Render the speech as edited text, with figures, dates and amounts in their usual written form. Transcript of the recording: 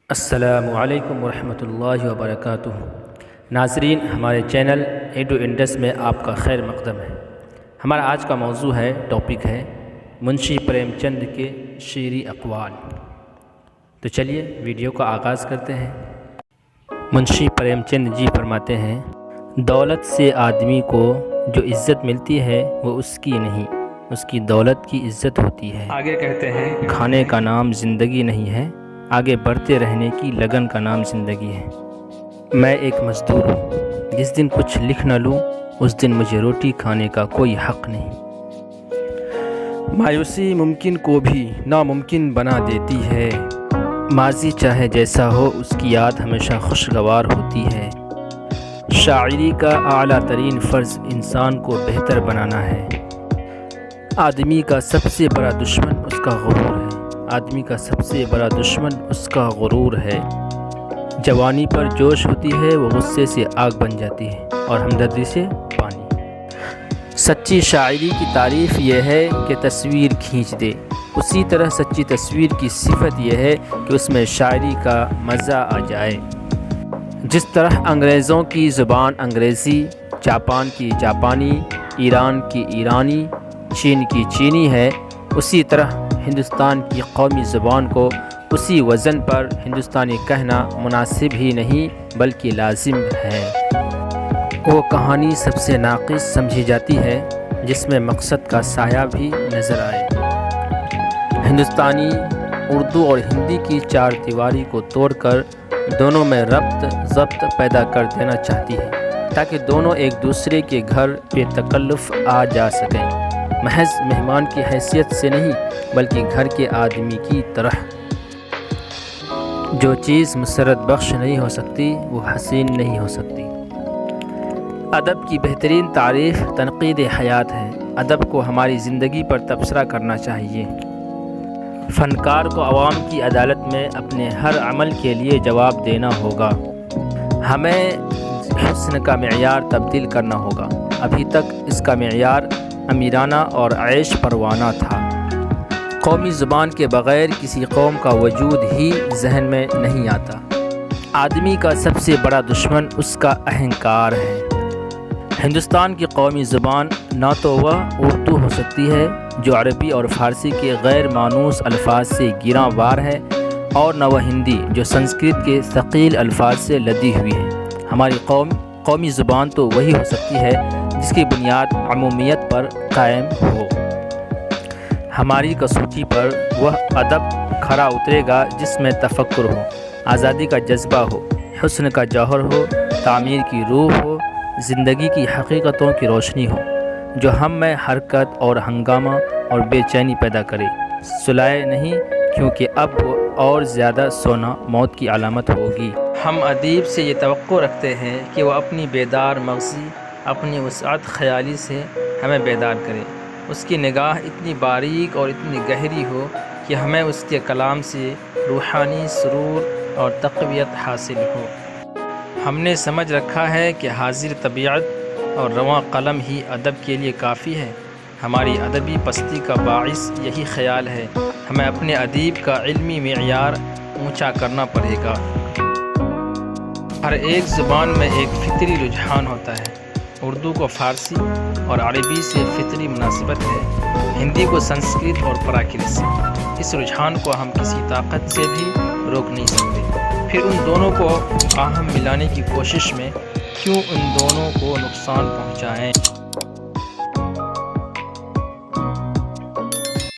السلام علیکم ورحمۃ اللہ وبرکاتہ۔ ناظرین، ہمارے چینل اے ٹو انڈس میں آپ کا خیر مقدم ہے۔ ہمارا آج کا موضوع ٹاپک ہے منشی پریم چند کے شعری اقوال۔ تو چلیے ویڈیو کا آغاز کرتے ہیں۔ منشی پریم چند جی فرماتے ہیں، دولت سے آدمی کو جو عزت ملتی ہے وہ اس کی نہیں، اس کی دولت کی عزت ہوتی ہے۔ آگے کہتے ہیں، کھانے کا نام زندگی نہیں ہے، آگے بڑھتے رہنے کی لگن کا نام زندگی ہے۔ میں ایک مزدور ہوں، جس دن کچھ لکھ نہ لوں اس دن مجھے روٹی کھانے کا کوئی حق نہیں۔ مایوسی ممکن کو بھی ناممکن بنا دیتی ہے، ماضی چاہے جیسا ہو اس کی یاد ہمیشہ خوشگوار ہوتی ہے۔ شاعری کا اعلیٰ ترین فرض انسان کو بہتر بنانا ہے۔ آدمی کا سب سے بڑا دشمن اس کا غرور ہے، آدمی کا سب سے بڑا دشمن اس کا غرور ہے۔ جوانی پر جوش ہوتی ہے، وہ غصے سے آگ بن جاتی ہے اور ہمدردی سے پانی۔ سچی شاعری کی تعریف یہ ہے کہ تصویر کھینچ دے، اسی طرح سچی تصویر کی صفت یہ ہے کہ اس میں شاعری کا مزہ آ جائے۔ جس طرح انگریزوں کی زبان انگریزی، جاپان کی جاپانی، ایران کی ایرانی، چین کی چینی ہے، اسی طرح ہندوستان کی قومی زبان کو اسی وزن پر ہندوستانی کہنا مناسب ہی نہیں بلکہ لازم ہے۔ وہ کہانی سب سے ناقص سمجھی جاتی ہے جس میں مقصد کا سایہ بھی نظر آئے۔ ہندوستانی اردو اور ہندی کی چار دیواری کو توڑ کر دونوں میں ربط ضبط پیدا کر دینا چاہتی ہے تاکہ دونوں ایک دوسرے کے گھر بے تکلف آ جا سکیں، محض مہمان کی حیثیت سے نہیں بلکہ گھر کے آدمی کی طرح۔ جو چیز مسرت بخش نہیں ہو سکتی وہ حسین نہیں ہو سکتی۔ ادب کی بہترین تعریف تنقید حیات ہے۔ ادب کو ہماری زندگی پر تبصرہ کرنا چاہیے۔ فنکار کو عوام کی عدالت میں اپنے ہر عمل کے لیے جواب دینا ہوگا۔ ہمیں حسن کا معیار تبدیل کرنا ہوگا۔ ابھی تک اس کا معیار امیرانہ اور عیش پروانہ تھا۔ قومی زبان کے بغیر کسی قوم کا وجود ہی ذہن میں نہیں آتا۔ آدمی کا سب سے بڑا دشمن اس کا اہنکار ہے۔ ہندوستان کی قومی زبان نہ تو وہ اردو ہو سکتی ہے جو عربی اور فارسی کے غیر مانوس الفاظ سے گراں وار ہے، اور نہ وہ ہندی جو سنسکرت کے ثقیل الفاظ سے لدی ہوئی ہے۔ ہماری قومی زبان تو وہی ہو سکتی ہے جس کی بنیاد عمومیت پر قائم ہو۔ ہماری کسوٹی پر وہ ادب کھرا اترے گا جس میں تفکر ہو، آزادی کا جذبہ ہو، حسن کا جوہر ہو، تعمیر کی روح ہو، زندگی کی حقیقتوں کی روشنی ہو، جو ہم میں حرکت اور ہنگامہ اور بے چینی پیدا کرے، سلائے نہیں، کیونکہ اب اور زیادہ سونا موت کی علامت ہوگی۔ ہم ادیب سے یہ توقع رکھتے ہیں کہ وہ اپنی بیدار مغزی، اپنی وسعت خیالی سے ہمیں بیدار کرے، اس کی نگاہ اتنی باریک اور اتنی گہری ہو کہ ہمیں اس کے کلام سے روحانی سرور اور تقویت حاصل ہو۔ ہم نے سمجھ رکھا ہے کہ حاضر طبیعت اور رواں قلم ہی ادب کے لیے کافی ہے۔ ہماری ادبی پستی کا باعث یہی خیال ہے۔ ہمیں اپنے ادیب کا علمی معیار اونچا کرنا پڑے گا۔ ہر ایک زبان میں ایک فطری رجحان ہوتا ہے۔ اردو کو فارسی اور عربی سے فطری مناسبت ہے، ہندی کو سنسکرت اور پراکرت سے۔ اس رجحان کو ہم کسی طاقت سے بھی روک نہیں سکتے، پھر ان دونوں کو باہم ملانے کی کوشش میں کیوں ان دونوں کو نقصان پہنچائیں۔